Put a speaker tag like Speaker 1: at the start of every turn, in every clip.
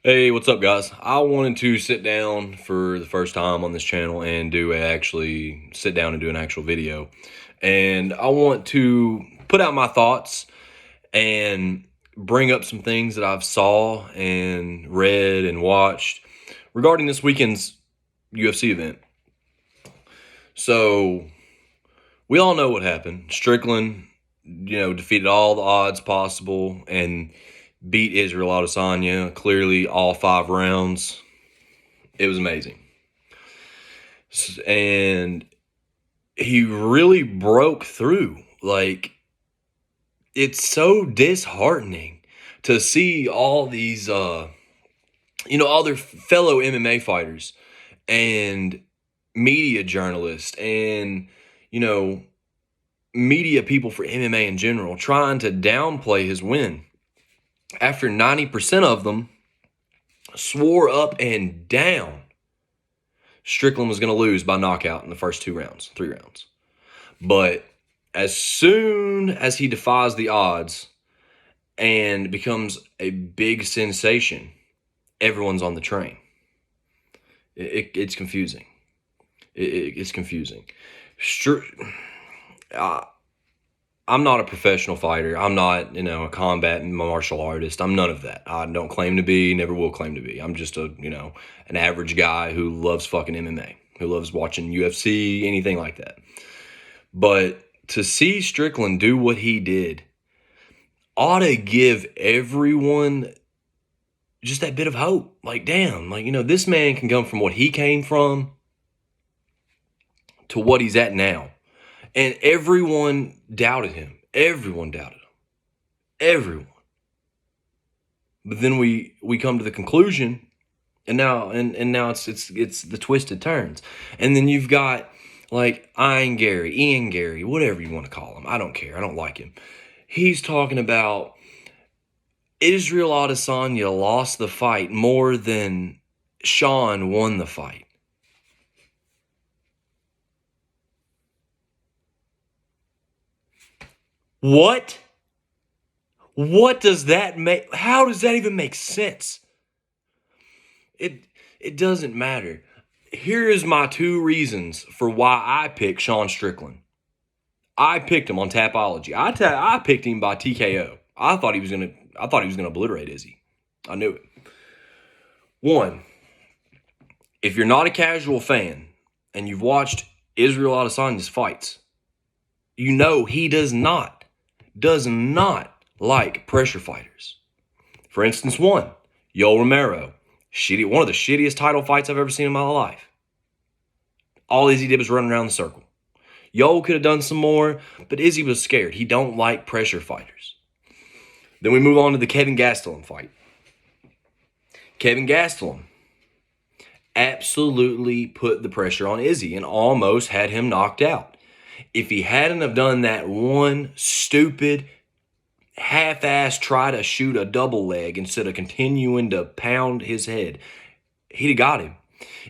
Speaker 1: Hey, what's up, guys? I wanted to sit down for the first time on this channel and sit down and do an actual video. And I want to put out my thoughts and bring up some things that I've saw and read and watched regarding this weekend's UFC event. So we all know what happened. Strickland, defeated all the odds possible and beat Israel Adesanya clearly all 5 rounds. It was amazing. And he really broke through. Like, it's so disheartening to see all these, all their fellow MMA fighters and media journalists and, media people for MMA in general trying to downplay his win after 90% of them swore up and down Strickland was going to lose by knockout in the first 3 rounds. But as soon as he defies the odds and becomes a big sensation, everyone's on the train. It's confusing. It's confusing. I'm not a professional fighter. I'm not, a combat martial artist. I'm none of that. I don't claim to be, never will claim to be. I'm just an average guy who loves fucking MMA, who loves watching UFC, anything like that. But to see Strickland do what he did ought to give everyone just that bit of hope. Like, damn, this man can come from what he came from to what he's at now. And everyone doubted him. Everyone doubted him. Everyone. But then we come to the conclusion, and now it's the twisted turns. And then you've got like Ian Gary, whatever you want to call him. I don't care. I don't like him. He's talking about Israel Adesanya lost the fight more than Sean won the fight. What? What does that make? How does that even make sense? It doesn't matter. Here is my 2 reasons for why I picked Sean Strickland. I picked him on Tapology. I picked him by TKO. I thought he was gonna obliterate Izzy. I knew it. 1, if you're not a casual fan and you've watched Israel Adesanya's fights, you know he does not like pressure fighters. For instance, 1, Yoel Romero, one of the shittiest title fights I've ever seen in my life. All Izzy did was run around the circle. Yoel could have done some more, but Izzy was scared. He don't like pressure fighters. Then we move on to the Kevin Gastelum fight. Kevin Gastelum absolutely put the pressure on Izzy and almost had him knocked out. If he hadn't have done that one stupid half-ass try to shoot a double leg instead of continuing to pound his head, he'd have got him.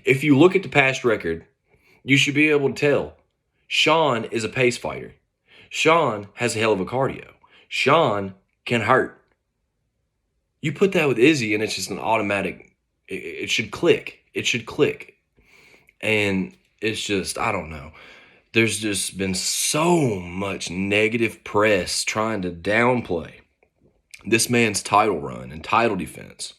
Speaker 1: If you look at the past record, you should be able to tell Sean is a pace fighter. Sean has a hell of a cardio. Sean can hurt. You put that with Izzy and it's just an automatic, it should click. It should click. And it's just, I don't know. There's just been so much negative press trying to downplay this man's title run and title defense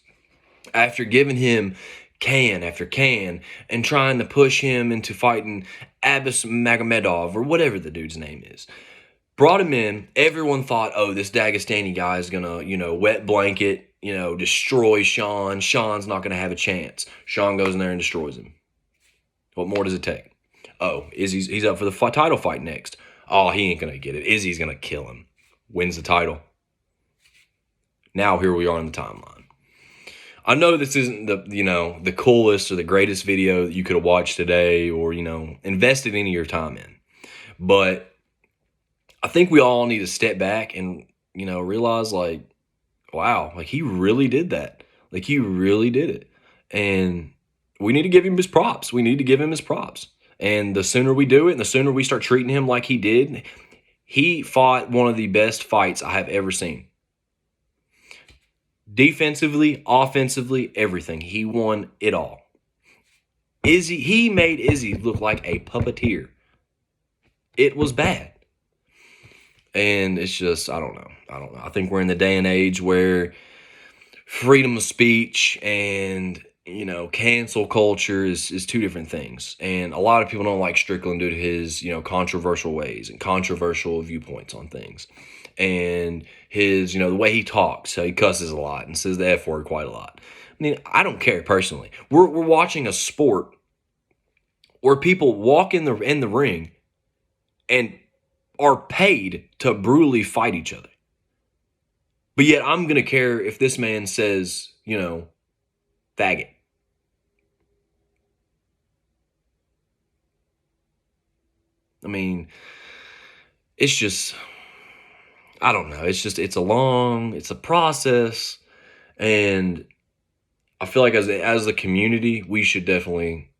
Speaker 1: after giving him can after can and trying to push him into fighting Abbas Magomedov or whatever the dude's name is. Brought him in. Everyone thought, oh, this Dagestani guy is going to, wet blanket, destroy Sean. Sean's not going to have a chance. Sean goes in there and destroys him. What more does it take? Oh, he's up for the title fight next. Oh, he ain't going to get it. Izzy's going to kill him. Wins the title. Now here we are in the timeline. I know this isn't the coolest or the greatest video that you could have watched today or, invested any of your time in. But I think we all need to step back and, realize like, wow, like he really did that. Like he really did it. And we need to give him his props. And the sooner we do it and the sooner we start treating him like he did, he fought one of the best fights I have ever seen. Defensively, offensively, everything. He won it all. He made Izzy look like a puppeteer. It was bad. And it's just, I don't know. I think we're in the day and age where freedom of speech and, cancel culture is two different things. And a lot of people don't like Strickland due to his, controversial ways and controversial viewpoints on things. And his, the way he talks, he cusses a lot and says the F word quite a lot. I mean, I don't care personally. We're watching a sport where people walk in the ring and are paid to brutally fight each other. But yet I'm going to care if this man says, faggot. I mean, it's just, I don't know. It's a process. And I feel like as a community, we should definitely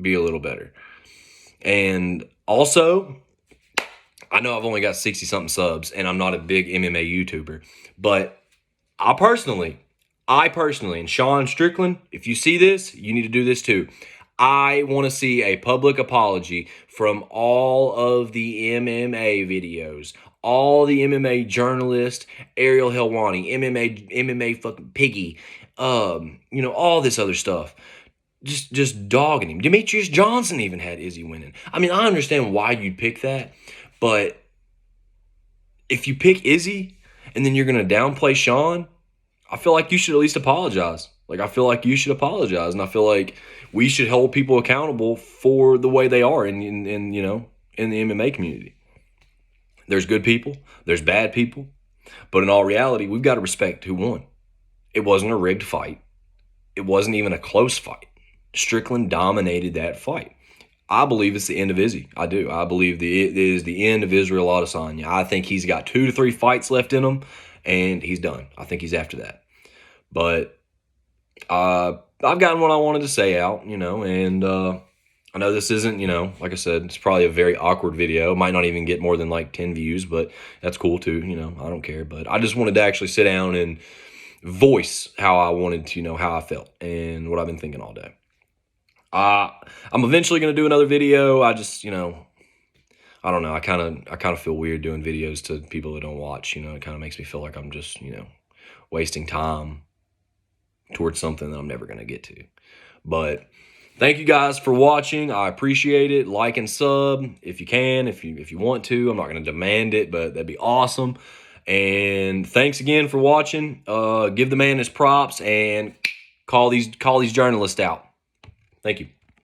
Speaker 1: be a little better. And also, I know I've only got 60-something subs, and I'm not a big MMA YouTuber, but I personally, and Sean Strickland, if you see this, you need to do this too. I want to see a public apology from all of the MMA videos, all the MMA journalists, Ariel Helwani, MMA fucking Piggy, all this other stuff. Just dogging him. Demetrius Johnson even had Izzy winning. I mean, I understand why you'd pick that, but if you pick Izzy and then you're going to downplay Sean, I feel like you should at least apologize. Like, I feel like you should apologize, and I feel like we should hold people accountable for the way they are in the MMA community. There's good people, there's bad people, but in all reality, we've got to respect who won. It wasn't a rigged fight. It wasn't even a close fight. Strickland dominated that fight. I believe it's the end of Izzy. I do. I believe it is the end of Israel Adesanya. I think he's got 2 to 3 fights left in him, and he's done. I think he's after that. But I've gotten what I wanted to say out, and I know this isn't, like I said, it's probably a very awkward video. It might not even get more than like 10 views, but that's cool too. I don't care. But I just wanted to actually sit down and voice how I wanted to, how I felt and what I've been thinking all day. I'm eventually going to do another video. I just, I don't know. I kind of feel weird doing videos to people that don't watch. It kind of makes me feel like I'm just, wasting time towards something that I'm never going to get to. But thank you guys for watching. I appreciate it. Like and sub if you can, if you want to. I'm not going to demand it, but that'd be awesome. And thanks again for watching. Give the man his props and call these journalists out. Thank you.